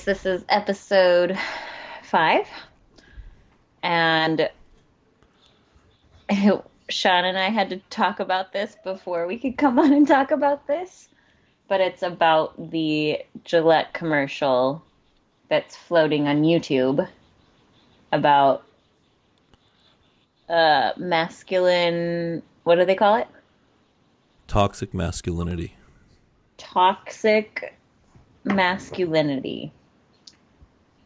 guys, this is episode 5, and Sean and I had to talk about this before we could come on and talk about this, but it's about the Gillette commercial that's floating on YouTube about masculine, what do they call it? Toxic masculinity. Toxic masculinity.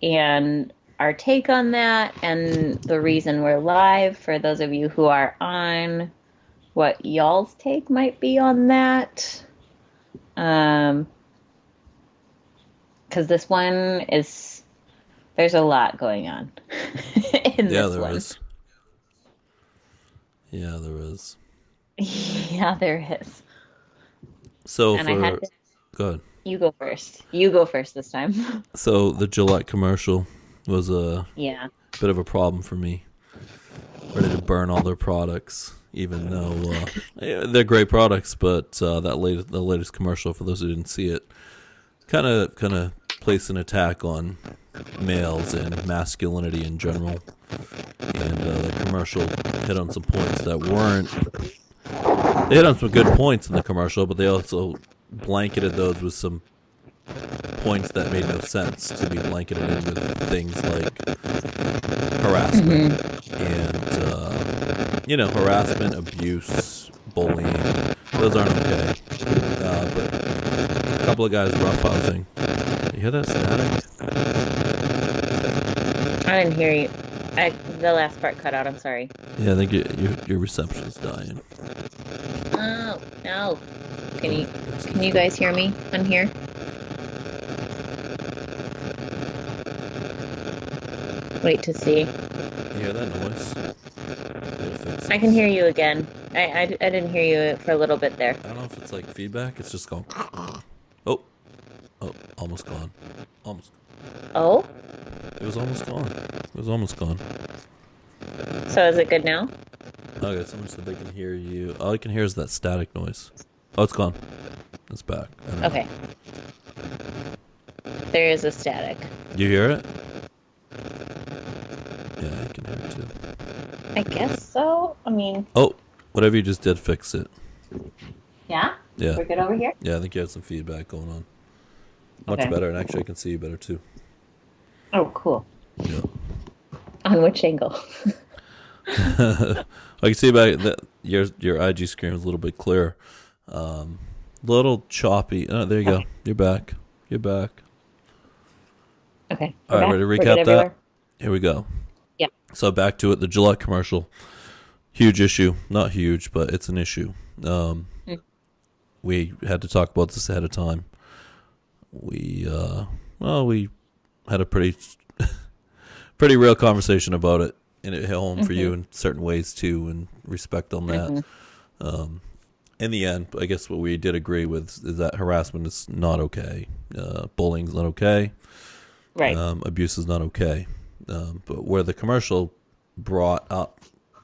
And our take on that and the reason we're live, for those of you who are on, what y'all's take might be on that. Because this one is, there's a lot going on in Yeah, this there one. is. Yeah, there is. Yeah, there is. So And I had to, go ahead. you go first. You go first this time. So the Gillette commercial was a Yeah. bit of a problem for me. Ready to burn all their products, even though they're great products. But the latest commercial, for those who didn't see it, kind of placed an attack on males and masculinity in general. And the commercial hit on some points that weren't. They hit on some good points in the commercial, but they also blanketed those with some points that made no sense to be blanketed in with things like harassment and harassment, abuse, bullying. Those aren't okay. But a couple of guys roughhousing. You hear that static? I didn't hear you. The last part cut out. I'm sorry. Yeah, I think your reception's dying. Oh no! Can you guys hear me on here? Wait to see. You hear that noise? I can hear you again. I didn't hear you for a little bit there. I don't know if it's like feedback. It's just going. Oh, almost gone. Almost. Oh, It was almost gone. It was almost gone. so is it good now? Okay, someone said they can hear you. All I can hear is that static noise. Oh, it's gone. It's back. I don't know. Okay. There is a static. Do you hear it? Yeah, I can hear it too. I guess so. I mean, Oh, whatever you just did, fix it. yeah? Yeah. We're good over here? Yeah, I think you had some feedback going on. Much Okay. better, and actually I can see you better too. Oh, cool. Yeah. On which angle? I can see about that your IG screen was a little bit clearer. Little choppy. Oh, there you go. Okay. You're back. You're back. Okay. All right, ready to We're recap good that? everywhere? Here we go. Yeah. So back to it. The Gillette commercial. Huge issue. Not huge, but it's an issue. We had to talk about this ahead of time. We had a pretty real conversation about it, and it hit home for you in certain ways too, and respect on that. In the end, I guess what we did agree with is that harassment is not okay. Bullying is not okay. Right. Abuse is not okay. But where the commercial brought up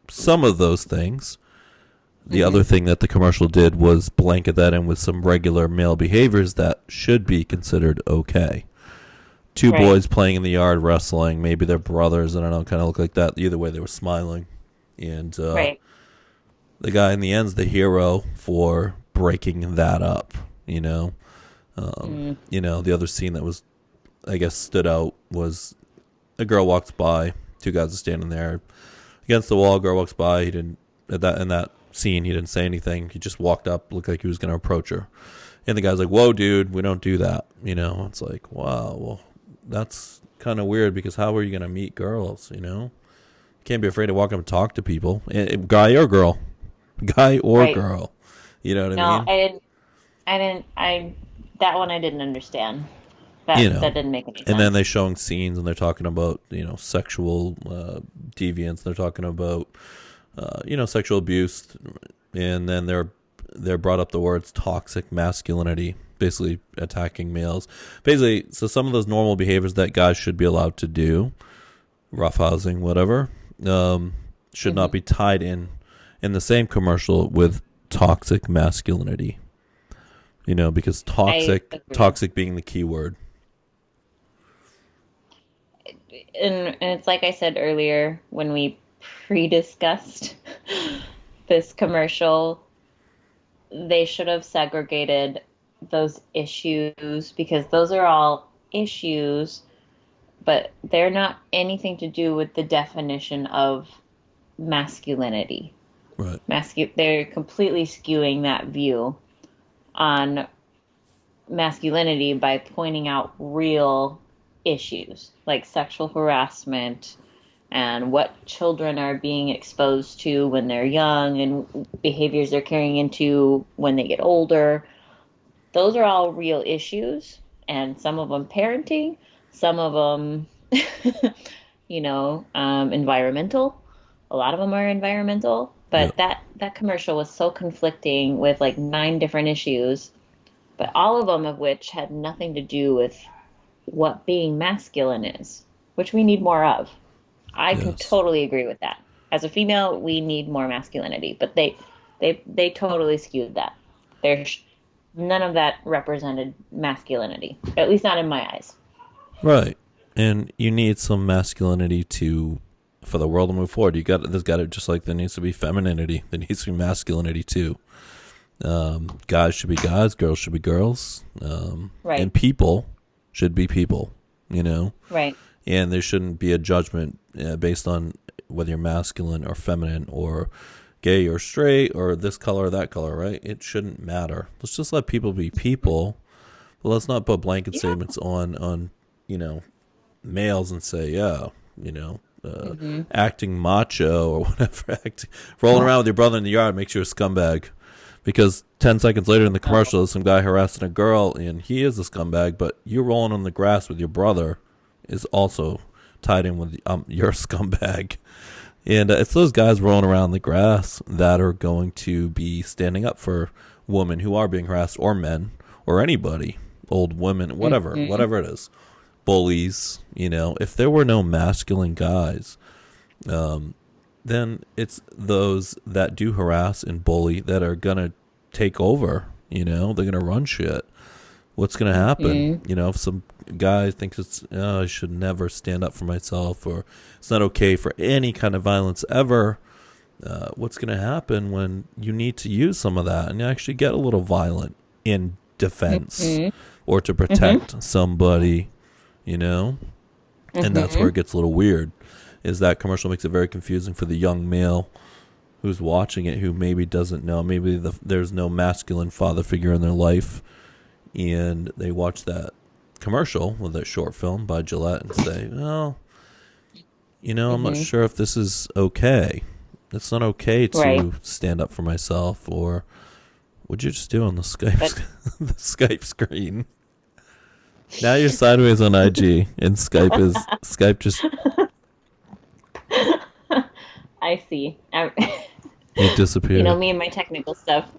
some of those things, the other thing that the commercial did was blanket that in with some regular male behaviors that should be considered okay. Two Right. boys playing in the yard wrestling, maybe they're brothers, I don't know, kind of look like that. Either way, they were smiling. And Right. the guy in the end's the hero for breaking that up, you know? The other scene that was, I guess, stood out was a girl walks by, two guys are standing there against the wall, girl walks by, in that scene, he didn't say anything, he just walked up, looked like he was going to approach her. And the guy's like, whoa, dude, we don't do that, It's like, wow, well, that's kind of weird, because how are you going to meet girls, You can't be afraid to walk up and talk to people, guy or girl. Right. Girl. You know what No, I mean? that one I didn't understand. That didn't make any sense. And then they're showing scenes, and they're talking about, sexual deviance. They're talking about, sexual abuse. And then they're brought up the words toxic masculinity, basically attacking males. Basically, so some of those normal behaviors that guys should be allowed to do, roughhousing, whatever, should not be tied in the same commercial with toxic masculinity. Because toxic being the key word. and it's like I said earlier when we pre-discussed this commercial, they should have segregated those issues because those are all issues, but they're not anything to do with the definition of masculinity. Right. They're completely skewing that view on masculinity by pointing out real issues like sexual harassment and what children are being exposed to when they're young and behaviors they're carrying into when they get older. Those are all real issues, and some of them parenting, some of them, environmental. A lot of them are environmental, Yeah. but that commercial was so conflicting with like 9 different issues, but all of them of which had nothing to do with what being masculine is, which we need more of. I can Yes. totally agree with that. As a female, we need more masculinity, but they totally skewed that. There's none of that represented masculinity, at least not in my eyes. Right. And you need some masculinity to for the world to move forward. There's got to just like there needs to be femininity. There needs to be masculinity too. Guys should be guys. Girls should be girls. Right, And people should be people. You know. right. And there shouldn't be a judgment based on whether you're masculine or feminine or gay or straight or this color or that color, right? It shouldn't matter. Let's just let people be people. But let's not put blanket Yeah. statements on males and say, yeah, acting macho or whatever, rolling around with your brother in the yard makes you a scumbag. Because 10 seconds later in the commercial, there's some guy harassing a girl and he is a scumbag, but you rolling on the grass with your brother is also tied in with you're a scumbag. And it's those guys rolling around the grass that are going to be standing up for women who are being harassed, or men, or anybody, old women, whatever it is, bullies. If there were no masculine guys, then it's those that do harass and bully that are gonna take over. They're gonna run shit. What's gonna happen? If some guy thinks I should never stand up for myself, or it's not okay for any kind of violence ever. What's gonna happen when you need to use some of that and you actually get a little violent in defense or to protect somebody? And that's where it gets a little weird. Is that commercial makes it very confusing for the young male who's watching it, who maybe doesn't know, maybe there's no masculine father figure in their life, and they watch that commercial with that short film by Gillette and say, well, I'm not sure if this is okay. It's not okay to Right. stand up for myself. Or what'd you just do on the Skype the Skype screen? Now you're sideways on IG, and Skype just I see. it disappeared. Me and my technical stuff.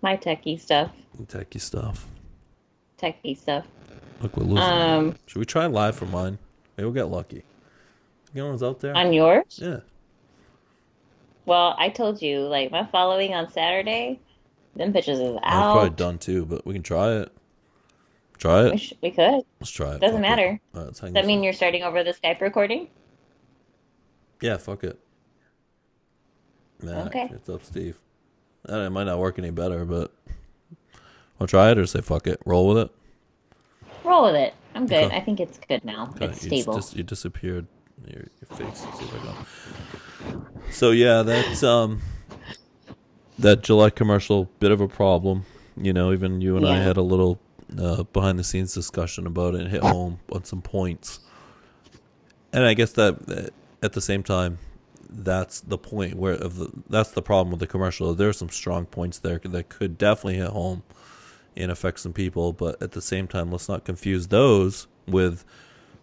My techie stuff. Techie stuff. Techie stuff. Look, we're losing. Um, Should we try live for mine? Maybe we'll get lucky. You know what's out there? on yours? Yeah. Well, I told you, like, my following on Saturday, them bitches is I've probably out. done too, but we can try it. Try it. We could. Let's try it. Doesn't Fuck it. matter. All right, let's hang Does that this mean up. you're starting over the Skype recording? Yeah, fuck it. Mac, Okay. it's up, Steve. It might not work any better, but I'll try it or say fuck it. Roll with it. Roll with it. I'm good. Okay. I think it's good now. Okay, It's stable. You disappeared. Your face. Let's see if I go. So yeah, that Gillette commercial, bit of a problem. Even you and I Yeah. had a little behind the scenes discussion about it and hit home on some points. And I guess that at the same time, that's the point that's the problem with the commercial. There are some strong points there that could definitely hit home and affect some people, but at the same time, let's not confuse those with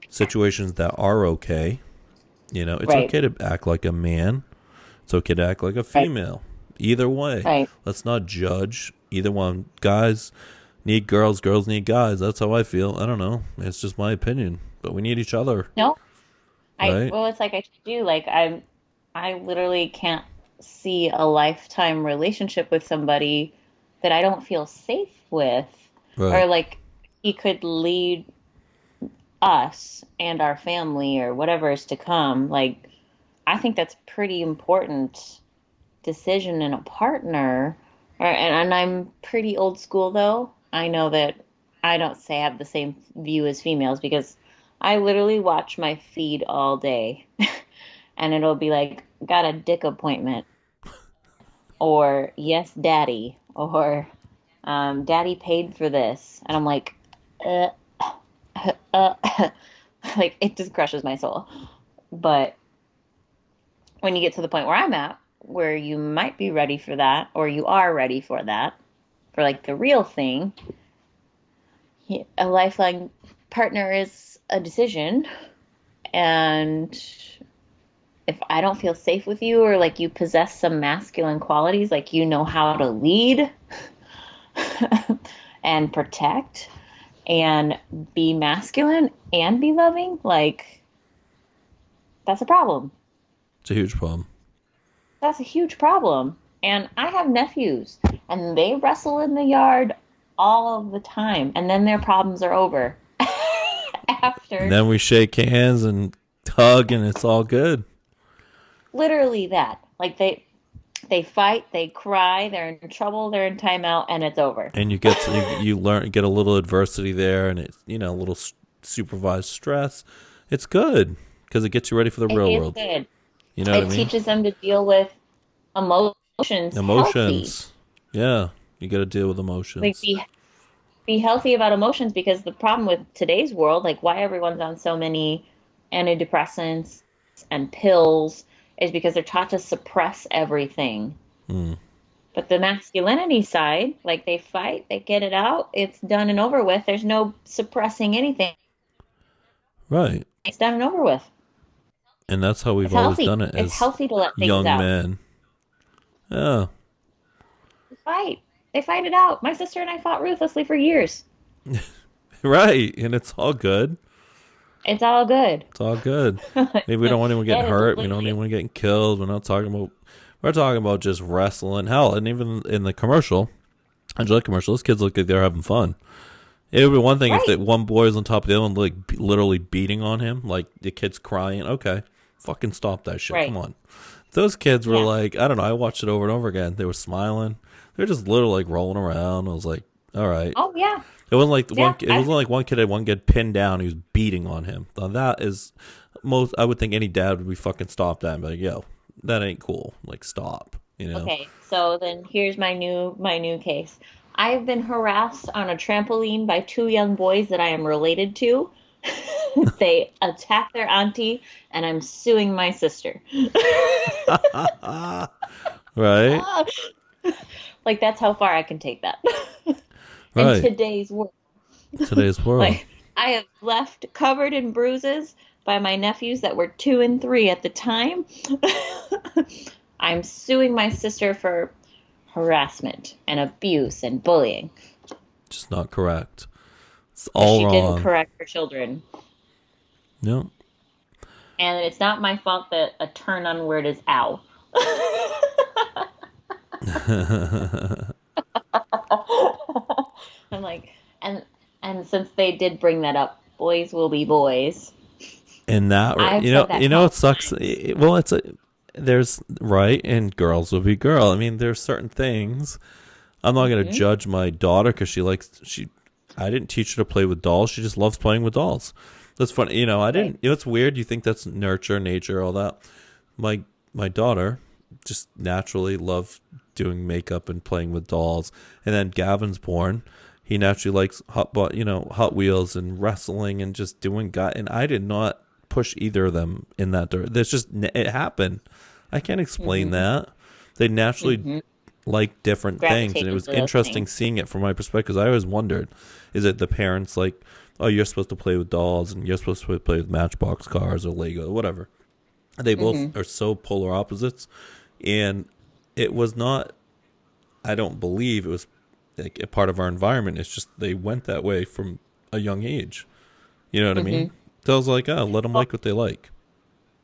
situations that are okay. It's Right. okay to act like a man. It's okay to act like a Right. female. Either way. Right. Let's not judge either one. Guys need girls, girls need guys. That's how I feel. I don't know. It's just my opinion. But we need each other, No? right? Well, it's like I told you, like, I literally can't see a lifetime relationship with somebody that I don't feel safe with. Or Right. like he could lead us and our family or whatever is to come, like I think that's pretty important decision in a partner. And I'm pretty old school though. I know that I don't say I have the same view as females because I literally watch my feed all day and it'll be like, got a dick appointment or yes, daddy or daddy paid for this. And I'm like, uh, uh, like it just crushes my soul. But when you get to the point where I'm at, where you might be ready for that, or you are ready for that, for like the real thing, a lifelong partner is a decision. And if I don't feel safe with you, or like you possess some masculine qualities, like you know how to lead and protect and be masculine and be loving, like that's a problem. It's a huge problem. That's a huge problem. And I have nephews, and they wrestle in the yard all of the time, and then their problems are over And after then we shake hands and hug, and it's all good. literally that. Like they fight, they cry, they're in trouble, they're in timeout, and it's over. And you learn get a little adversity there, and it's a little supervised stress. It's good because it gets you ready for the It real is world. good. You know what I It mean? teaches them to deal with emotions healthy. Emotions. Yeah, you got to deal with Like emotions. be healthy about emotions because the problem with today's world, like why everyone's on so many antidepressants and pills, is because they're taught to suppress everything. Hmm. But the masculinity side, like they fight, they get it out, it's done and over with. There's no suppressing anything. Right. It's done and over with. And that's how we've It's always healthy. done it It's as healthy to let things young out. men. Yeah. They fight. They fight it out. My sister and I fought ruthlessly for years. Right. And it's all good. It's all good. It's all good. Maybe we don't want anyone getting It is hurt. We don't want literally anyone getting killed. We're talking about just wrestling. Hell, and even in the commercial, a Gillette commercial, those kids look like they're having fun. It would be one thing if right. that one boy is on top of the other one, like literally beating on him, like the kid's crying. Okay, fucking stop that shit. Right. Come on. Those kids were Yeah. like, I don't know. I watched it over and over again. They were smiling. They're just literally like rolling around. I was like, all right. Oh yeah. It wasn't like Yeah. it wasn't like one kid had one kid pinned down. He was beating on him. Now that is most. I would think any dad would be fucking stopped that and be like, yo, that ain't cool. Like stop. You know. Okay, so then here's my new case. I've been harassed on a trampoline by two young boys that I am related to. They attacked their auntie, and I'm suing my sister. Right. Like that's how far I can take that. In Right. today's world. Today's world. Like I have left covered in bruises by my nephews that were 2 and 3 at the time. I'm suing my sister for harassment and abuse and bullying. Just not correct. It's 'Cause all she didn't wrong. correct her children. No. And it's not my fault that a turn on word is ow. I'm like, and since they did bring that up, boys will be boys. And that, I've said that it countless sucks. times. Well, there's right, and girls will be girl. I mean, there's certain things. I'm not going to Hmm. judge my daughter because I didn't teach her to play with dolls. She just loves playing with dolls. That's funny. I Right. didn't. It's weird. You think that's nurture, nature, all that. My daughter just naturally loved doing makeup and playing with dolls. And then Gavin's born. He naturally likes Hot Wheels and wrestling and just doing and I did not push either of them in that direction. There's just it happened. I can't explain Hmm. that. They naturally Hmm. like different things, and Gravitate it was into those interesting things. seeing it from my perspective. 'Cause I always wondered, is it the parents like, oh, you're supposed to play with dolls and you're supposed to play with Matchbox cars or Lego or whatever. They Hmm. both are so polar opposites, and it was not. I don't believe it was like a part of our environment. It's just they went that way from a young age. You know what I Hmm. mean? So I was like, oh, let them Well, like what they like.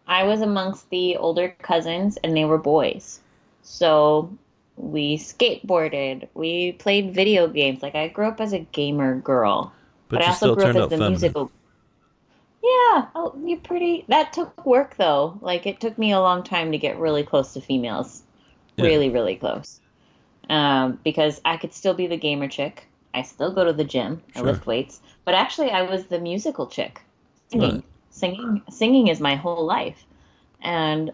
I was amongst the older cousins, and they were boys. So we skateboarded, we played video games. Like I grew up as a gamer girl, but But I you also still grew up turned as out the feminine. musical. Yeah, oh, you're pretty. That took work though. Like it took me a long time to get really close to females, Yeah, really, really close. Because I could still be the gamer chick. I still go to the gym. I sure. lift weights, but actually, I was the musical chick, Right. singing is my whole life, and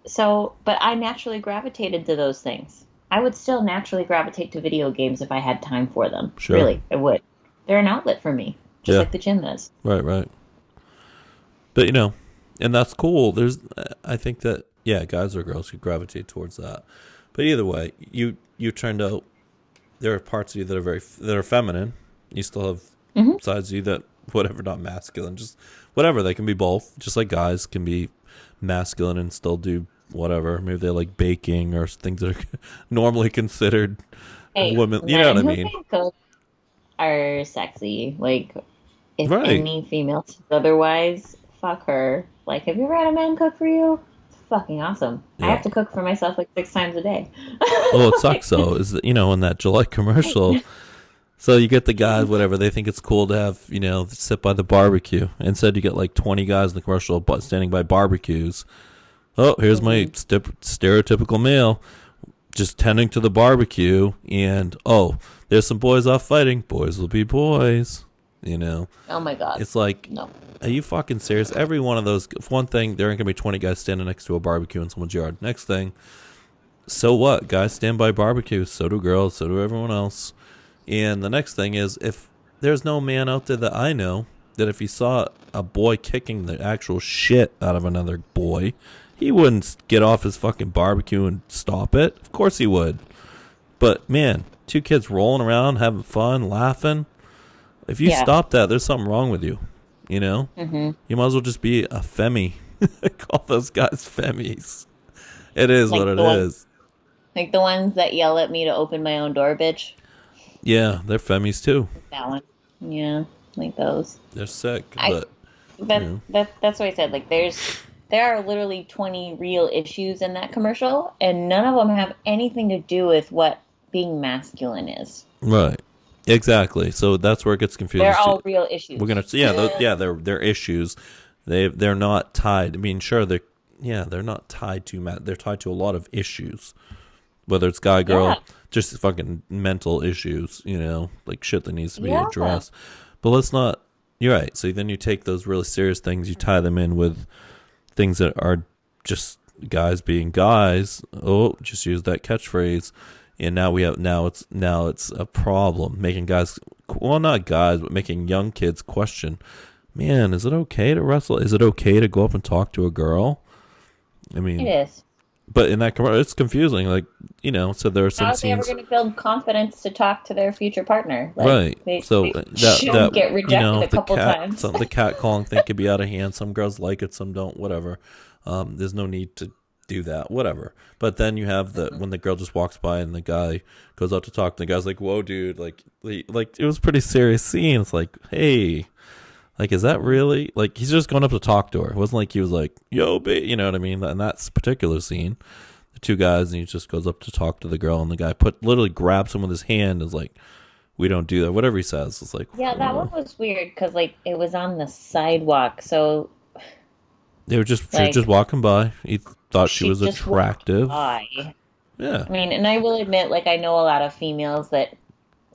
so. But I naturally gravitated to those things. I would still naturally gravitate to video games if I had time for them. Sure. Really, I would. They're an outlet for me, just Yeah. like the gym is. Right, right. But and that's cool. I think that yeah, guys or girls could gravitate towards that. But either way, you turned out there are parts of you that are feminine. You still have Hmm. sides of you that whatever, not masculine, just whatever. They can be both. Just like guys can be masculine and still do whatever. Maybe they like baking or things that are normally considered Hey, women. You know what men I who mean? can cook are sexy. Like, if Right. any female says otherwise, fuck her. Like, have you ever had a man cook for you? It's fucking awesome. I Yeah. have to cook for myself like 6 times a day. Well, it sucks though. Is that in that Gillette commercial? So you get the guys, whatever, they think it's cool to have, sit by the barbecue. Instead, you get like 20 guys in the commercial standing by barbecues. Oh, here's my Mhm. stereotypical male just tending to the barbecue. And, oh, there's some boys off fighting. Boys will be boys. You know, Oh my God. it's like, No. are you fucking serious? Every one of those, one thing, there ain't going to be 20 guys standing next to a barbecue in someone's yard. Next thing, so what? Guys stand by barbecues. So do girls. So do everyone else. And the next thing is, if there's no man out there that I know that if he saw a boy kicking the actual shit out of another boy, he wouldn't get off his fucking barbecue and stop it. Of course he would. But man, two kids rolling around, having fun, laughing. If you Yeah. stop that, there's something wrong with you. You know? Hmm. You might as well just be a femi. Call those guys femis. It is what Like it the one, is. like the ones that yell at me to open my own door, bitch. Yeah, they're femis too. That one. Yeah, like those. They're sick, I but that that's what I said. Like there are literally 20 real issues in that commercial, and none of them have anything to do with what being masculine is. right, exactly. So that's where it gets They're confusing. all real We're issues. gonna, yeah, they're issues. They're not tied. I mean, sure, they're not tied to they're tied to a lot of issues, whether it's guy Yeah, girl, just fucking mental issues. Like shit that needs to be yeah, addressed. But let's not. You're right. So then you take those really serious things, you tie them in with things that are just guys being guys. Oh, just use that catchphrase, and now it's a problem making guys, well, not guys, but making young kids question. Man, is it okay to wrestle? Is it okay to go up and talk to a girl? I it mean, is. but in that commercial, it's confusing. Like, so there are some How are they ever scenes, going to build confidence to talk to their future partner? Like right? they, So they that should get rejected a the couple times. the cat calling thing could be out of hand. Some girls like it, some don't. Whatever. There's no need to do that. Whatever. But then you have when the girl just walks by and the guy goes out to talk, and the guy's like, "Whoa, dude!" Like it was a pretty serious scene. It's like, hey. Like, is that really? Like, he's just going up to talk to her. It wasn't like he was like, yo, babe. You know what I mean? In that particular scene, the two guys, and he just goes up to talk to the girl, and the guy literally grabs him with his hand and is like, we don't do that. Whatever he says. It's like, Yeah, that one was weird because like it was on the sidewalk, so she was just like walking by. He thought she she was just walked attractive. by. Yeah, I mean, and I will admit, like I know a lot of females that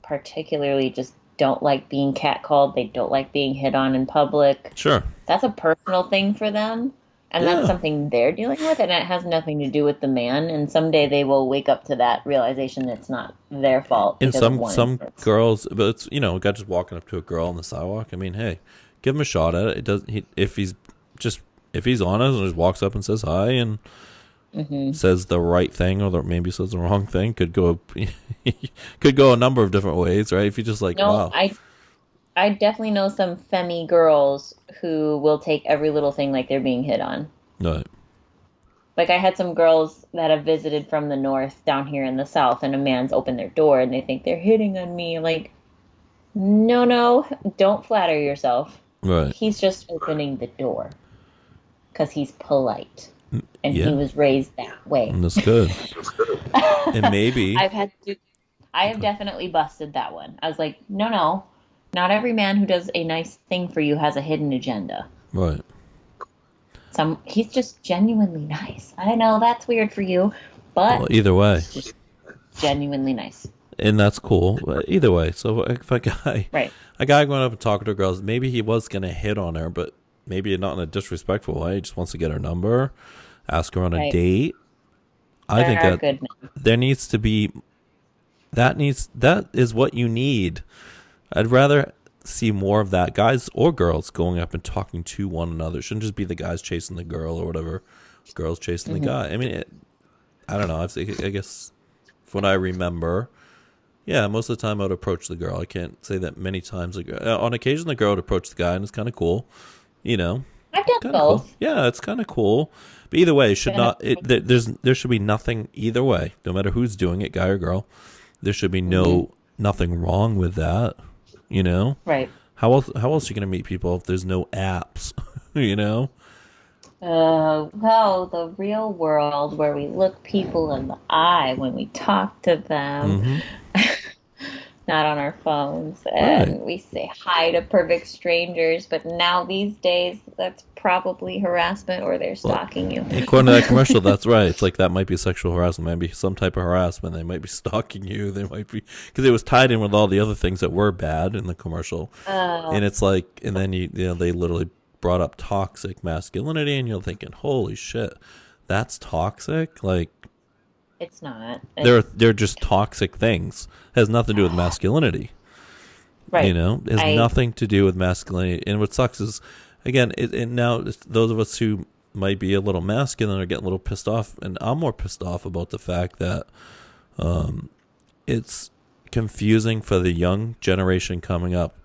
particularly just don't like being catcalled. They don't like being hit on in public. sure. That's a personal thing for them, and that's Yeah. something they're dealing with, and it has nothing to do with the man. And someday they will wake up to that realization that it's not their fault And because of one some instance. girls, but it's a guy just walking up to a girl on the sidewalk. I mean, hey, give him a shot at it. It does. If he's honest and just walks up and says hi and Hmm. says the right thing or maybe says the wrong thing, could go could go a number of different ways, right? If you just like, No, wow, I definitely know some femmy girls who will take every little thing like they're being hit on. no, Like I had some girls that have visited from the north down here in the south, and a man's opened their door and they think they're hitting on me. I'm like, no, no, don't flatter yourself. right, He's just opening the door because he's polite and he yeah, was raised that way. and that's good. And maybe, I have definitely busted that one. I was like, no, no, Not every man who does a nice thing for you has a hidden agenda. Right. He's just genuinely nice. I know that's weird for you, but Well, either way. he's just genuinely nice. And that's cool. But either way, so if Right. a guy going up and talking to girls, maybe he was gonna hit on her, but maybe not in a disrespectful way. He just wants to get her number, ask her on a date. I think that good men. there needs to be that is what you need. I'd rather see more of that, guys or girls going up and talking to one another. It shouldn't just be the guys chasing the girl or whatever, girls chasing the guy. I mean, I don't know. I guess from what I remember, yeah, most of the time I would approach the girl. I can't say that many times. On occasion, the girl would approach the guy, and it's kind of cool. You know, I've done both. Cool. Yeah, it's kind of cool. But either way, it should not. There should be nothing either way. No matter who's doing it, guy or girl, there should be nothing wrong with that. You know, right? How else are you gonna meet people if there's no apps? You know. Well, the real world where we look people in the eye when we talk to them, not on our phones, and we say hi to perfect strangers. But now these days, that's probably harassment, or they're stalking you. According to that commercial, that's right. It's like that might be sexual harassment, maybe some type of harassment. They might be stalking you. They might be, because it was tied in with all the other things that were bad in the commercial. And it's like, and then you know they literally brought up toxic masculinity, and you're thinking, holy shit, that's toxic. Like, it's not. They're just toxic things. It has nothing to do with masculinity. Right. You know, it has nothing to do with masculinity. And what sucks is, again, now those of us who might be a little masculine are getting a little pissed off, and I'm more pissed off about the fact that it's confusing for the young generation coming up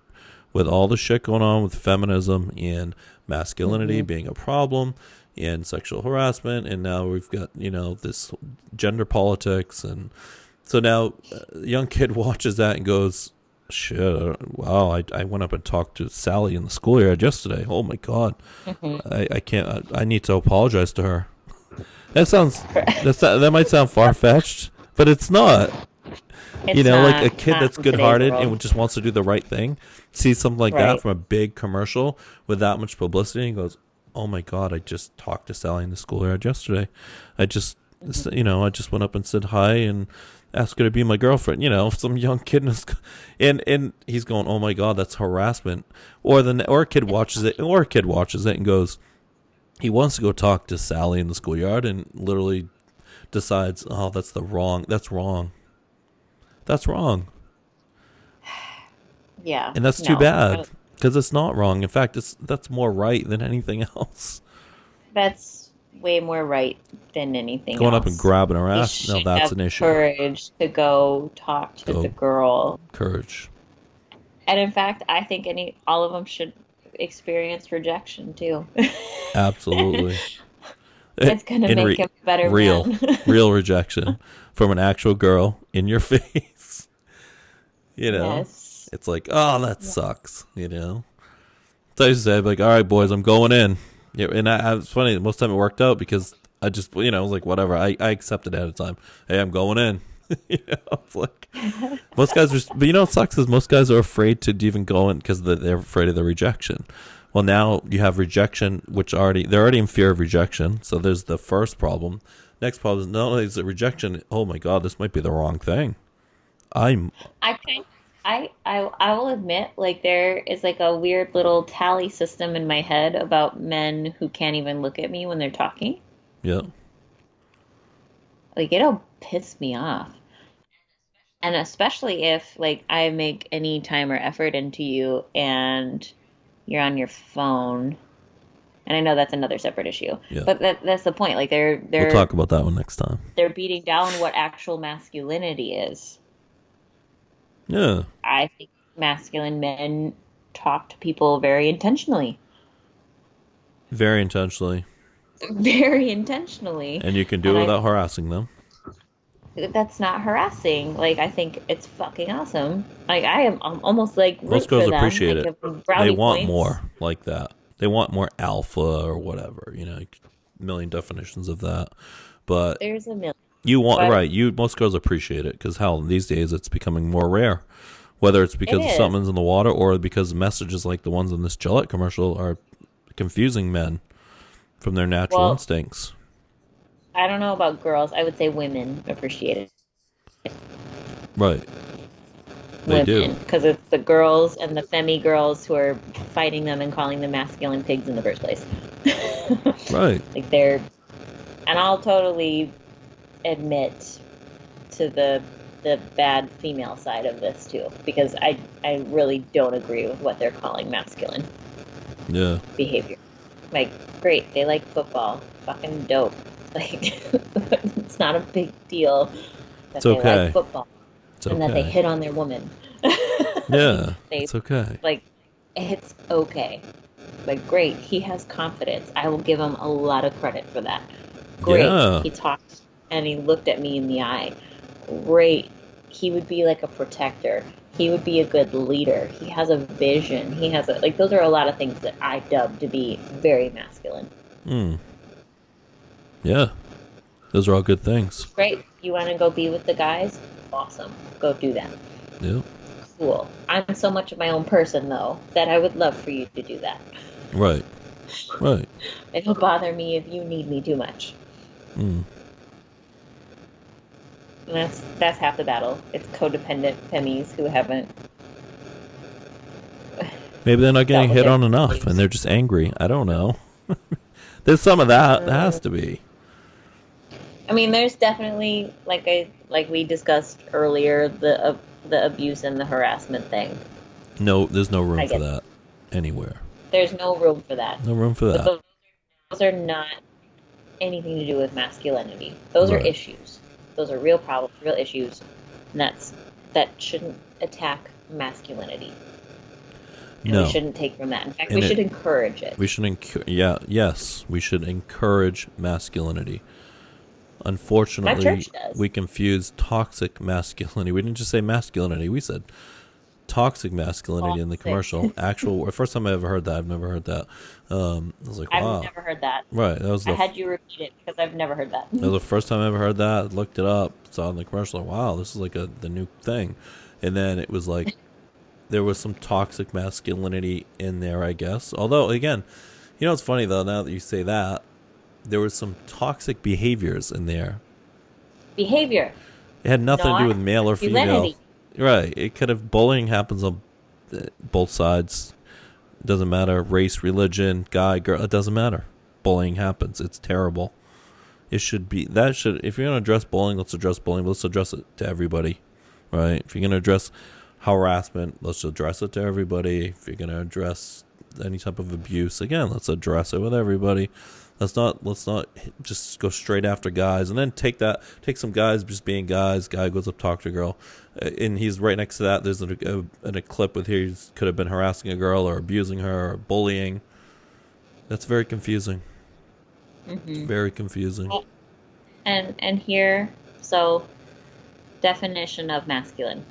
with all the shit going on with feminism and masculinity being a problem and sexual harassment, and now we've got, you know, this gender politics, and so now a young kid watches that and goes, shit, wow, I went up and talked to Sally in the schoolyard yesterday. Oh my god. I can't, I need to apologize to her. That might sound far-fetched, but it's not. You know, like a kid that's good-hearted and just wants to do the right thing, sees something like that from a big commercial with that much publicity and goes, oh my god, I just talked to Sally in the schoolyard yesterday. I just went up and said hi and asked her to be my girlfriend. You know, some young kid and he's going, oh my god, that's harassment. Or a kid watches it and goes, he wants to go talk to Sally in the schoolyard and literally decides, oh, that's wrong. That's wrong. Yeah. And that's too bad, because it's not wrong. In fact, that's more right than anything else. That's way more right than anything Going else. Up and grabbing her ass, no, that's an issue. Courage to go talk to the girl. Courage. And in fact, I think all of them should experience rejection too. Absolutely. It's going to make him a better man. Real rejection from an actual girl in your face. You know? Yes. It's like, oh, that sucks, you know? So I used to say, like, all right, boys, I'm going in. Yeah, and it's funny, most of the time it worked out because I just, you know, I was like, whatever. I accepted it at a time. Hey, I'm going in. You know, it's like, most guys are, but you know what sucks is most guys are afraid to even go in because they're afraid of the rejection. Well, now you have rejection, they're already in fear of rejection. So there's the first problem. Next problem is not only is it rejection, oh my God, this might be the wrong thing. I will admit, like, there is like a weird little tally system in my head about men who can't even look at me when they're talking. Yeah. Like, it'll piss me off. And especially if, like, I make any time or effort into you and you're on your phone. And I know that's another separate issue. Yeah. But that's the point. Like, we'll talk about that one next time. They're beating down what actual masculinity is. Yeah. I think masculine men talk to people very intentionally. Very intentionally. Very intentionally. And you can do it without harassing them. That's not harassing. Like, I think it's fucking awesome. Like, I'm almost like most girls appreciate it. They want points. More like that. They want more alpha or whatever. You know, a million definitions of that. But there's a million. Most girls appreciate it because hell, these days it's becoming more rare Whether it's It because is. something's in the water or because messages like the ones in this Gillette commercial are confusing men from their natural Well, instincts. I don't know about girls. I would say women appreciate it. Right. They do. Women, because it's the girls and the femi girls who are fighting them and calling them masculine pigs in the first place. Right. Like they're, and I'll totally admit to the bad female side of this too, because I really don't agree with what they're calling masculine Yeah. behavior. Like, great, they like football, fucking dope. Like, it's not a big deal that It's they okay. like football It's and that they okay. hit on their woman. Yeah. They It's okay. like, it's okay. Like, great, he has confidence. I will give him a lot of credit for that. Great, Yeah. he talked and he looked at me in the eye. Great, he would be like a protector. He would be a good leader. He has a vision. He has a, like, those are a lot of things that I dub to be very masculine. Hmm. Yeah. Those are all good things. Great, you want to go be with the guys? Awesome, go do that. Yep. Cool. I'm so much of my own person though that I would love for you to do that. Right. Right. It'll bother me if you need me too much. Hmm. And that's half the battle. It's codependent femis who haven't. Maybe they're not getting Dealt with hit their on enough feelings. and they're just angry. I don't know. There's some of that. There has to be. I mean, there's definitely like we discussed earlier the abuse and the harassment thing. No, there's no room I for get that anywhere. There's no room for that. No room for But that. those are not anything to do with masculinity. Those are Right. issues. Those are real problems, real issues. And that shouldn't attack masculinity. And No. we shouldn't take from that. In fact, And we should encourage it. We should yes, we should encourage masculinity. Unfortunately, My church does. we confuse toxic masculinity. We didn't just say masculinity. We said toxic masculinity in the Toxic. commercial. Actual, first time I ever heard that. I've never heard that. I was like, wow. I've never heard that. Right. That was I the had you repeat it because I've never heard that. that was the first time I ever heard that. I looked it up, saw it in the commercial. Like, wow, this is like the new thing. And then it was like there was some toxic masculinity in there, I guess. Although, again, you know, it's funny though. Now that you say that, there was some toxic behaviors in there. Behavior. It had nothing to do Not with male or female. masculinity. Right. It could have bullying happens on both sides. It doesn't matter race, religion, guy, girl. It doesn't matter. Bullying happens. It's terrible. It should be that should if you're gonna address bullying, let's address bullying. But let's address it to everybody. Right. If you're gonna address harassment, let's address it to everybody. If you're gonna address any type of abuse, again, let's address it with everybody. Let's not just go straight after guys and then take some guys just being guys. Guy goes up talk to a girl, and he's right next to that. There's a clip with he could have been harassing a girl or abusing her or bullying. That's very confusing. Mm-hmm. Very confusing. And here, so definition of masculine: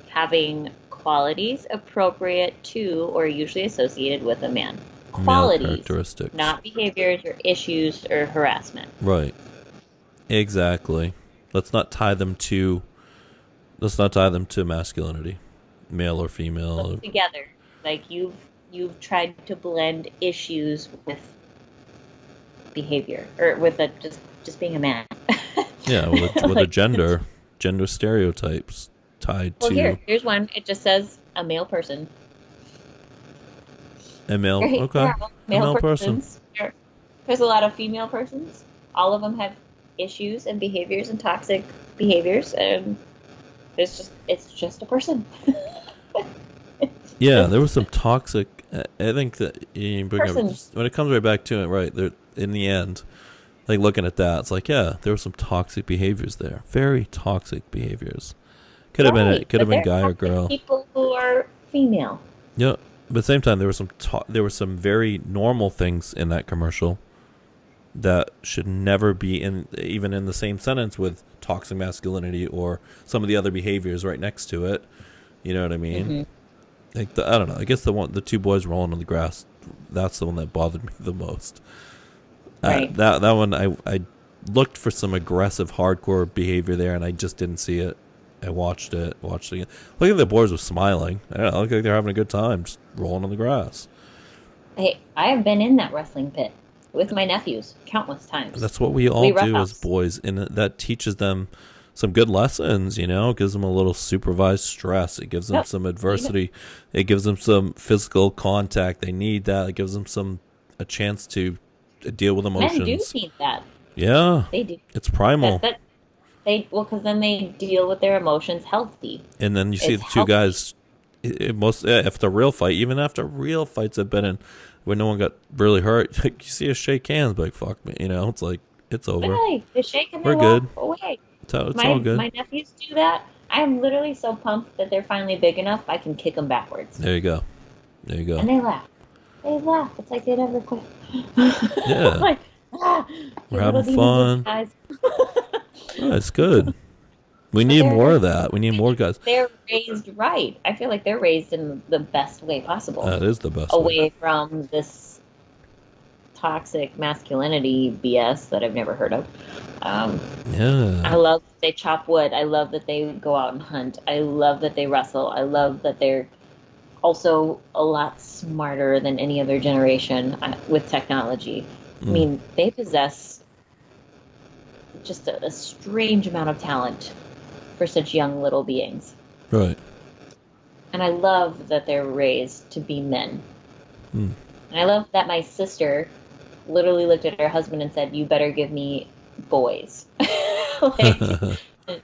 having qualities appropriate to or usually associated with a man. Male Qualities, characteristics, not behaviors or issues or harassment. right? Exactly. Let's not tie them to masculinity, male or female. Look together. Like you've tried to blend issues with behavior or with a just being a man. Yeah, with a gender stereotypes tied Well, to here's one. It just says a male person. a male. Right, Okay, there are a male person. persons. There's a lot of female persons. All of them have issues and behaviors and toxic behaviors, and it's just a person. Yeah, there was some toxic. I think that you bring up, Person. when it comes right back to it, right there in the end, like looking at that, it's like, yeah, there were some toxic behaviors there. Very toxic behaviors. Could have Right, been but guy there or are girl. People who are female. Yeah, but at the same time, there were some very normal things in that commercial that should never be even in the same sentence with toxic masculinity or some of the other behaviors right next to it. You know what I mean? Mm-hmm. Like I don't know. I guess the two boys rolling on the grass. That's the one that bothered me the most. Right. That one I looked for some aggressive, hardcore behavior there, and I just didn't see it. I watched it again. Look at the boys were smiling. I don't know, look like they're having a good time, just rolling on the grass. Hey, I have been in that wrestling pit with my nephews countless times. That's what we all do as boys, and that teaches them some good lessons, you know. It gives them a little supervised stress. It gives them some adversity. It gives them some physical contact. They need that. It gives them a chance to deal with emotions. Men do need that. Yeah, they do. It's primal. Because then they deal with their emotions healthy. And then you see the two guys. After a real fight, even after real fights have been in, when no one got really hurt, like, you see us shake hands, like, fuck me, you know, it's like, it's over. Really? They shake and we're they good. walk away. It's all good. My nephews do that. I'm literally so pumped that they're finally big enough I can kick them backwards. There you go. And they laugh. It's like they never quit. Yeah. Like, we're having fun. Guys. Yeah, it's good. We need more of that. We need more guys. They're raised right. I feel like they're raised in the best way possible. That is the best away from this toxic masculinity BS that I've never heard of. Yeah. I love that they chop wood. I love that they go out and hunt. I love that they wrestle. I love that they're also a lot smarter than any other generation with technology. I mean, they possess just a strange amount of talent for such young little beings. Right. And I love that they're raised to be men. And I love that my sister literally looked at her husband and said, "You better give me boys." Like,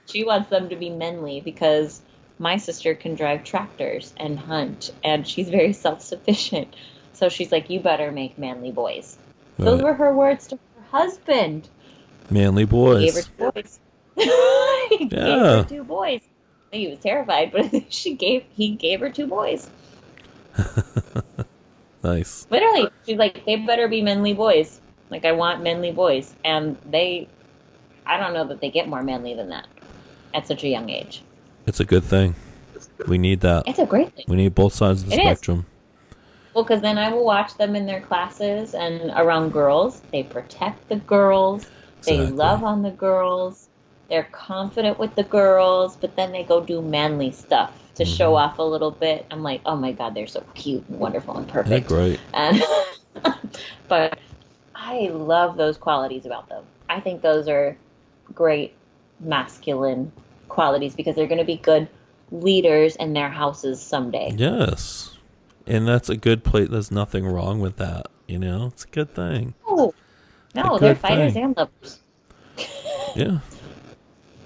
she wants them to be manly because my sister can drive tractors and hunt, and she's very self-sufficient. So she's like, "You better make manly boys." Right. Those were her words to her husband. Manly boys. He gave her 2 boys. He gave her 2 boys. He was terrified, but he gave her 2 boys. Nice. Literally, she's like, "They better be manly boys. Like, I want manly boys." And I don't know that they get more manly than that at such a young age. It's a good thing. We need that. It's a great thing. We need both sides of the spectrum. Well, because then I will watch them in their classes and around girls. They protect the girls. They love on the girls. They're confident with the girls, but then they go do manly stuff to show off a little bit. I'm like, oh my God, they're so cute and wonderful and perfect. They're great. And but I love those qualities about them. I think those are great masculine qualities because they're going to be good leaders in their houses someday. Yes. And that's a good place. There's nothing wrong with that. You know, it's a good thing. Oh, no, they're fighters and lovers. Yeah.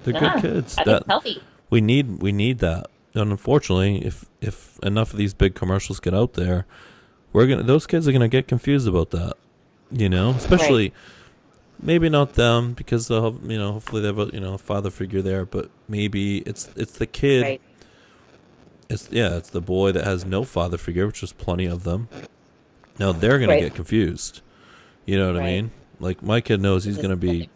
They're good kids. It's healthy. We need that. And unfortunately, if enough of these big commercials get out there, those kids are gonna get confused about that. You know, especially maybe not them because they'll have, you know, hopefully they have a father figure there, but maybe it's the kid. Right. It's the boy that has no father figure, which is plenty of them. Now they're gonna get confused. You know what I mean? Like my kid knows he's gonna be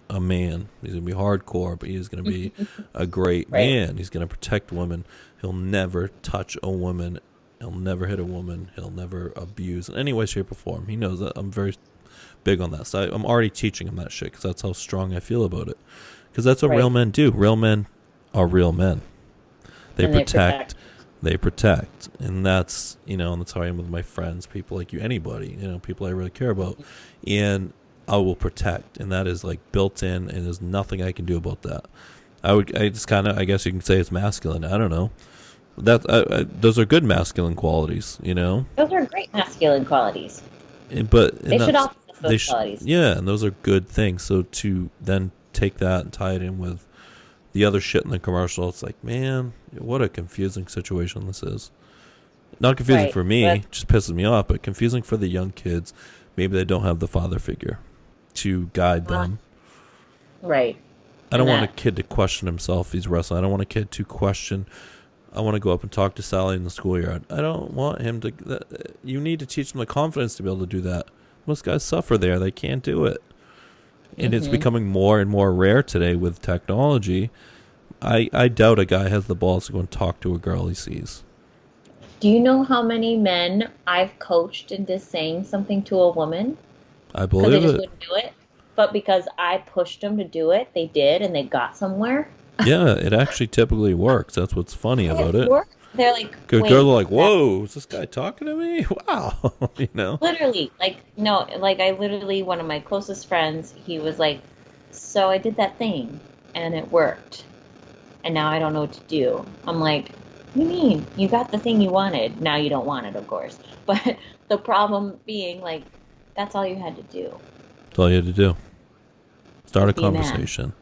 a man. He's going to be hardcore, but he's going to be a great man. He's going to protect women. He'll never touch a woman. He'll never hit a woman. He'll never abuse in any way, shape, or form. He knows that. I'm very big on that. So I'm already teaching him that shit because that's how strong I feel about it. Because that's what real men do. Real men are real men. They protect. They protect. And that's, and that's how I am with my friends, people like you, anybody, people I really care about. And I will protect, and that is like built in, and there's nothing I can do about that. I guess you can say it's masculine. I don't know. Those are good masculine qualities, Those are great masculine qualities. But they should all possess those qualities. Yeah, and those are good things. So to then take that and tie it in with the other shit in the commercial, it's like, man, what a confusing situation this is. Not confusing for me, just pisses me off, but confusing for the young kids. Maybe they don't have the father figure to guide them. Right. I don't want a kid to question himself if he's wrestling. I don't want a kid to question. I want to go up and talk to Sally in the schoolyard. I don't want him to. You need to teach them the confidence to be able to do that. Most guys suffer there. They can't do it. And it's becoming more and more rare today with technology. I doubt a guy has the balls to go and talk to a girl he sees. Do you know how many men I've coached into saying something to a woman? I believe it. Because they just wouldn't do it. But because I pushed them to do it, they did, and they got somewhere. Yeah, it actually typically works. That's what's funny about It it. works. They're like, Good girls wait, are like, that "Whoa, is this guy talking to me?" Wow, you know. literally, like, no, like I literally, one of my closest friends, he was like, so I did that thing and it worked. And now I don't know what to do. I'm like, what do you mean? You got the thing you wanted. Now you don't want it, of course. But the problem being, like, that's all you had to do That's all you had to do. Start was a be a man. conversation.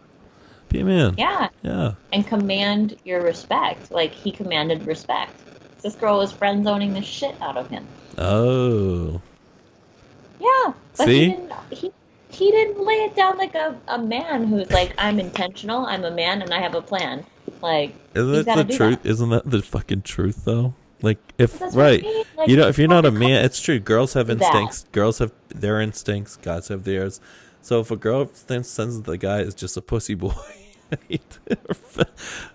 Be a man. Yeah. Yeah. And command your respect. Like, he commanded respect. This girl was friend zoning the shit out of him. Oh. Yeah. But See? he didn't lay it down like a man who's like, I'm intentional, I'm a man, and I have a plan. Like, Isn't he's that got the to do that. truth? Isn't that the fucking truth though? Like But if that's what I right, mean. Like, you know, if you're how not a many man, couples it's true. Girls have do that? instincts. Girls have their instincts. Guys have theirs. So if a girl then sends the guy is just a pussy boy,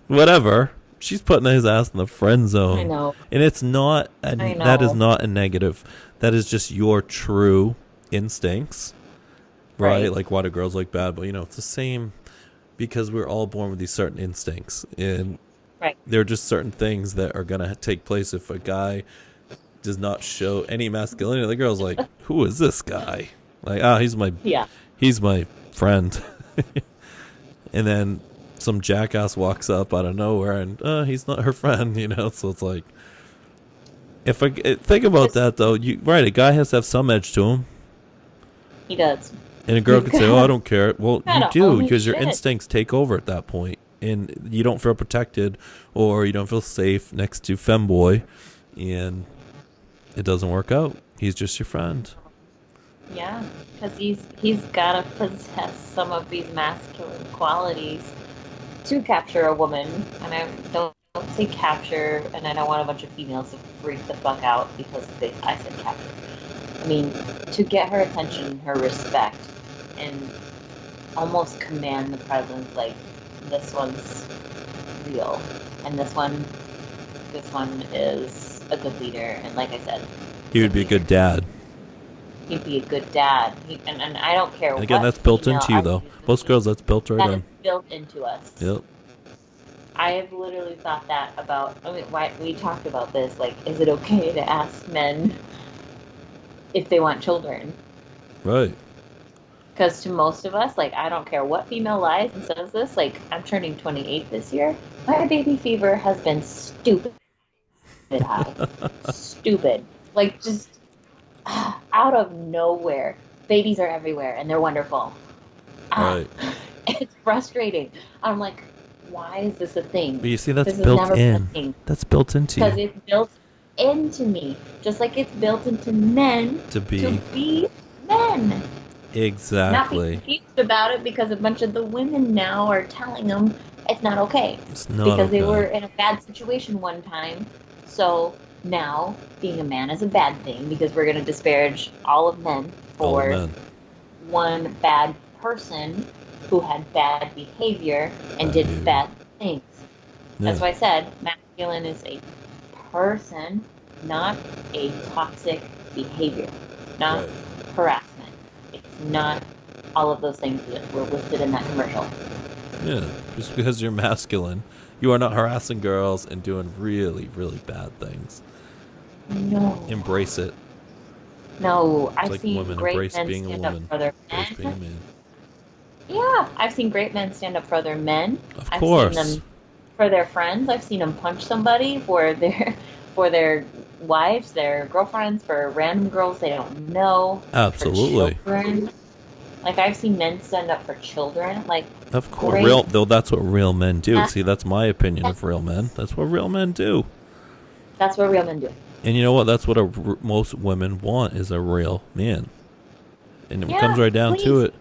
whatever, she's putting his ass in the friend I zone, know. and it's not. I And that is know. not a negative. That is just your true instincts, right? Right. Like why do girls like bad? But you know, it's the same because we're all born with these certain instincts, and Right. there are just certain things that are gonna take place if a guy does not show any masculinity. The girl's like, "Who is this guy?" Like, Yeah. he's my friend. And then some jackass walks up out of nowhere, and he's not her friend, you know. So it's like, if I think about Just that though, a guy has to have some edge to him, he does. and a girl He's could say, "Oh, I got don't care." Well, you gotta do own his because your shit. instincts take over at that point, and you don't feel protected, or you don't feel safe next to femboy, and it doesn't work out. He's just your friend. Yeah, because he's gotta possess some of these masculine qualities to capture a woman. And I don't say capture, and I don't want a bunch of females to freak the fuck out because I said capture. I mean, to get her attention, her respect, and almost command the presence. Like, this one's real, and this one is a good leader. And like I said, He would good be a leader. good dad. He'd be a good dad. And I don't care And again, what that's built female into you, I though. use Most girls, that's built right that is in. built into us. Yep. I have literally thought that about. I mean, why we talked about this. Like, is it okay to ask men if they want children? Right. Because to most of us, like, I don't care what female lies and says this. Like, I'm turning 28 this year. My baby fever has been stupid high. Stupid. Like, just out of nowhere. Babies are everywhere and they're wonderful. Right. It's frustrating. I'm like, why is this a thing? But you see, that's This has built never been a in. thing. That's built into Because you it's built into me. Just like it's built into men to to be be men. Not be exactly. confused about it because a bunch of the women now are telling them it's not okay. It's not Because they were okay. in a bad situation one time. So now being a man is a bad thing because we're going to disparage all of men All the for men. one bad person who had bad behavior and Bad did behavior. bad things. That's Yeah. why I said masculine is a person, not a toxic behavior, not Right. harassment. It's not all of those things that were listed in that commercial. Yeah. Just because you're masculine, you are not harassing girls and doing really, really bad things. No. Embrace it. No, It's I've like seen women. great Embrace men being a stand up woman. for their Embrace being a men. man. Yeah, I've seen great men stand up for their men. Of I've seen course. them for their friends. I've seen them punch somebody for their wives, their girlfriends, for random girls they don't know, Absolutely. for children. Like, I've seen men stand up for children. Like, Of course. great. Real though, that's what real men do. Yeah. See, that's my opinion of real men. That's what real men do. That's what real men do. And you know what? That's what most women want is a real man. And it Yeah, comes right down to please. it.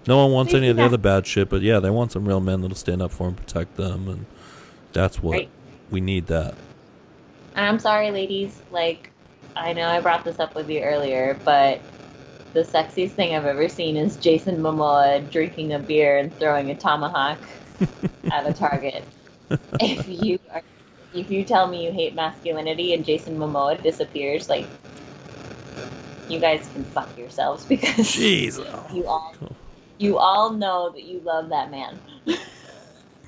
No one wants Please any do of the that. other bad shit, but yeah, they want some real men that'll stand up for them, protect them, and that's what Right. we need. That And I'm sorry, ladies. Like, I know I brought this up with you earlier, but the sexiest thing I've ever seen is Jason Momoa drinking a beer and throwing a tomahawk at a target. If you tell me you hate masculinity and Jason Momoa disappears, like, you guys can fuck yourselves because jeez, you all know that you love that man.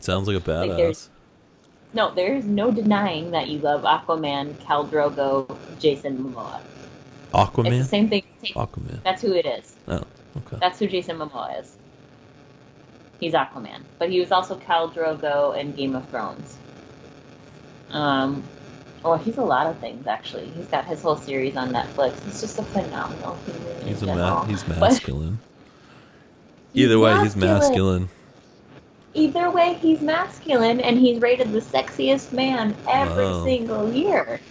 Sounds like a Like badass. there's no denying that you love Aquaman, Khal Drogo, Jason Momoa. It's the Aquaman? same thing. Aquaman. That's who it is. Oh, okay. That's who Jason Momoa is. He's Aquaman, but he was also Khal Drogo in Game of Thrones. Well, he's a lot of things actually. He's got his whole series on Netflix. He's just a phenomenal human. He's he's But masculine. Either way, he's masculine. Either way, he's masculine, and he's rated the sexiest man every Wow. single year.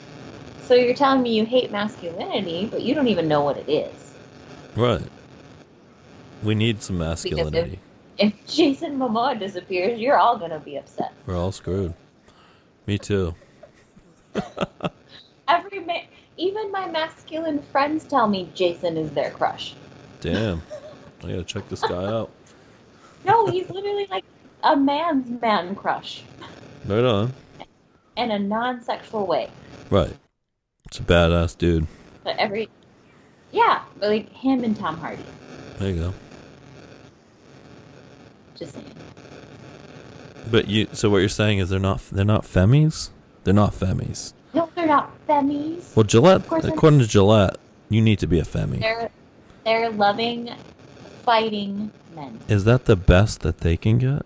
So you're telling me you hate masculinity, but you don't even know what it is. Right. We need some Because masculinity. if Jason Momoa disappears, you're all gonna be upset. We're all screwed. Me too. Even my masculine friends tell me Jason is their crush. Damn. I gotta check this guy out. No, he's literally like a man's man crush. Right on. In a non-sexual way. Right. It's a badass dude. But but like him and Tom Hardy. There you go. Just saying. But so what you're saying is they're not femmies? They're not femmies. No, they're not femmies. Well, Gillette, according to Gillette, you need to be a femi. They're loving, fighting men. Is that the best that they can get?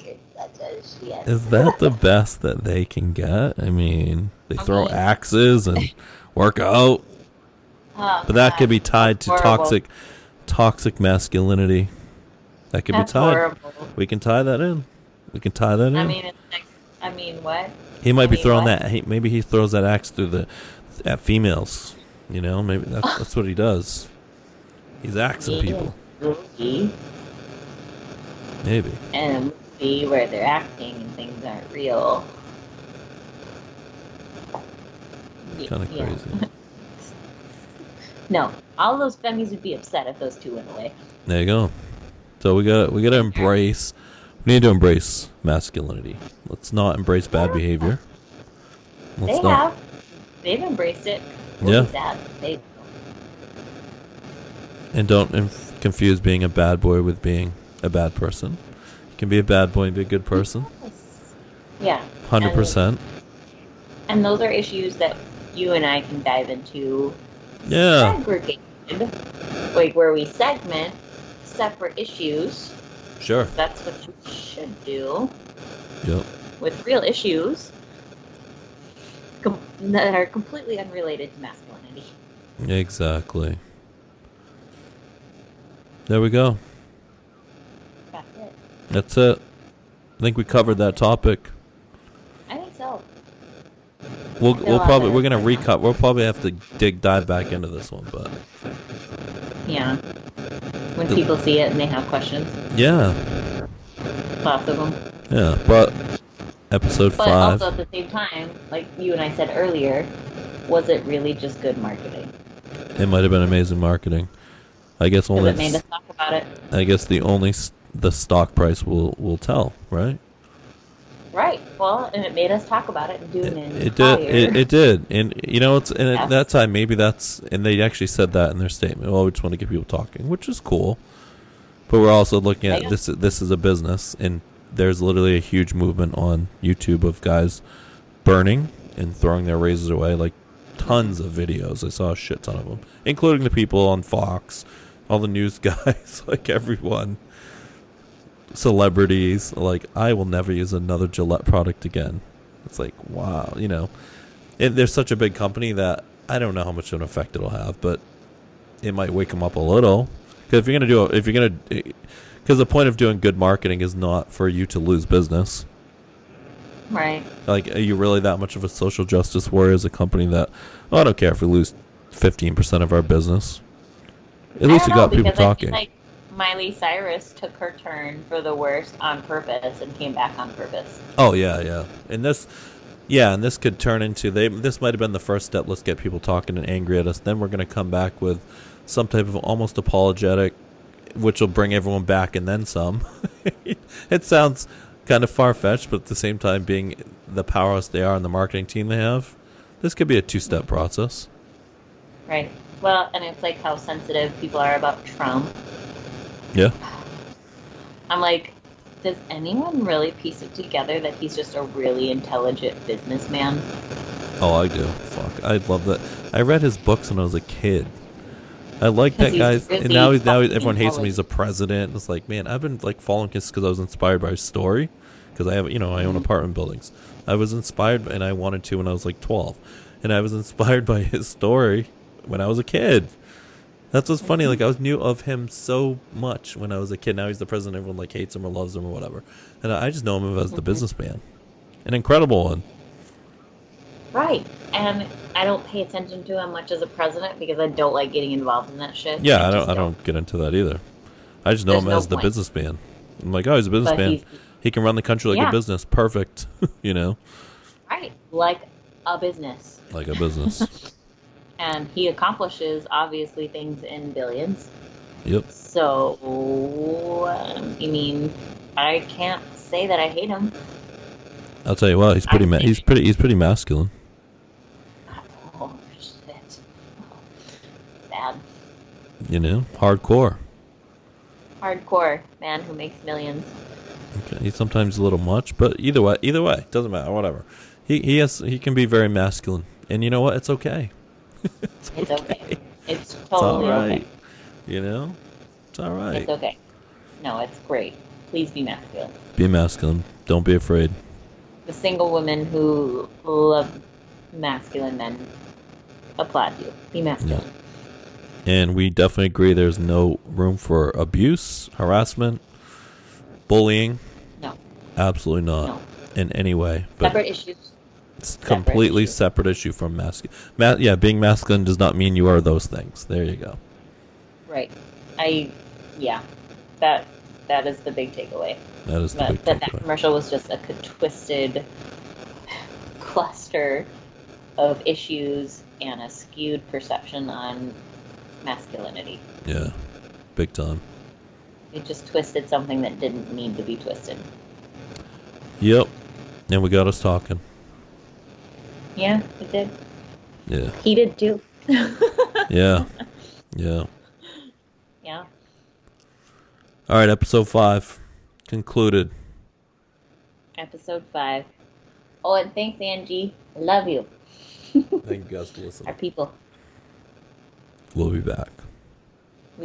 You're such a shit. Is that the best that they can get? I mean, they throw axes and work out. Oh, But that could be tied to horrible. toxic masculinity. That could That's be tied. horrible. We can tie that in. I mean, what? He might be throwing what? that. Maybe he throws that axe at females. You know, maybe that's what he does. He's axing people. Movie Maybe. and a movie where they're acting and things aren't real. Kind of crazy. No, all those femmies would be upset if those two went away. There you go. So we gotta embrace. We need to embrace masculinity. Let's not embrace bad behavior. They've embraced it. Yeah. Sad. And don't confuse being a bad boy with being a bad person. You can be a bad boy and be a good person. Yeah. 100%. And those are issues that you and I can dive into. Yeah. Segregated, like where we segment separate issues. Sure. That's what you should do. Yep. With real issues that are completely unrelated to masculinity. Exactly. There we go. That's it. That's it. I think we covered that topic. I think so. We'll probably have to dive back into this one, but Yeah. When people see it and they have questions. yeah. Lots of them. Yeah, but episode But 5. also at the same time, like you and I said earlier, was it really just good marketing? It might have been amazing marketing. I guess Because only it made us talk about it. I guess the stock price will tell, right? Right. Well, and it made us talk about it and do an It did. It did. And you know, at that time, maybe and they actually said that in their statement. Well, we just want to get people talking, which is cool. But we're also looking at this is a business, and there's literally a huge movement on YouTube of guys burning and throwing their razors away, like tons of videos. I saw a shit ton of them, including the people on Fox, all the news guys, like everyone. Celebrities, like, I will never use another Gillette product again. It's like, wow, you know, they're such a big company that I don't know how much of an effect it'll have, but it might wake them up a little. Because because the point of doing good marketing is not for you to lose business. Right. Like, are you really that much of a social justice warrior as a company that, I don't care if we lose 15% of our business. At least you got people talking. I feel like Miley Cyrus took her turn for the worst on purpose and came back on purpose. Oh, yeah. And this could turn into, this might have been the first step. Let's get people talking and angry at us. Then we're going to come back with some type of almost apologetic, which will bring everyone back and then some. It sounds kind of far-fetched, but at the same time, being the powerhouse they are and the marketing team they have, this could be a two-step process. Right. Well, and it's like how sensitive people are about Trump. Yeah. I'm like, does anyone really piece it together that he's just a really intelligent businessman? Oh, I do. Fuck, I love that. I read his books when I was a kid. I like Because that he's guy, and really now fucking everyone hates him. He's a intelligent. president. It's like, man, I've been like following his because I was inspired by his story. Because I have, I own Mhm. apartment buildings. I was inspired, and I wanted to when I was like 12, and I was inspired by his story when I was a kid. That's what's funny. Like I was knew of him so much when I was a kid. Now he's the president. Everyone like hates him or loves him or whatever, and I just know him as the Mhm. businessman, an incredible one. Right. And I don't pay attention to him much as a president because I don't like getting involved in that shit. I Yeah, just I don't. don't get into that either. I just know There's him no as the point. businessman. I'm like, oh, he's a But businessman. he's, He can run the country like a yeah, business. Perfect. you know, right. Like a business. like a business. And he accomplishes, obviously, things in billions. Yep. So, I mean, I can't say that I hate him. I'll tell you what, I think, he's pretty masculine. oh, shit. Sad. Hardcore. Hardcore man who makes millions. Okay. He's sometimes a little much, but either way, doesn't matter. Whatever. He can be very masculine, and you know what? It's okay. it's It's okay. okay. It's It's all totally okay. right. It's all It's right. okay. No, it's great. Please be masculine. Be masculine. Don't be afraid. The single women who love masculine men applaud you. Be Yeah. masculine. And we definitely agree there's no room for abuse, harassment, bullying. No, Absolutely not no. in any way. But Separate issues. it's Separate completely issues. separate issue from masculine. Yeah, being masculine does not mean you are those things. There you go. Right. Yeah. That is the big takeaway. That is the big That takeaway. commercial was just a twisted cluster of issues and a skewed perception on masculinity. Yeah, big time. It just twisted something that didn't need to be twisted. Yep. And we got us talking. Yeah, it did. Yeah. He did too. Yeah. Yeah. Yeah. All right, episode 5 concluded. Episode 5. Oh, and thanks, Angie. Love you. Thank you guys for Our listening. people. We'll be back.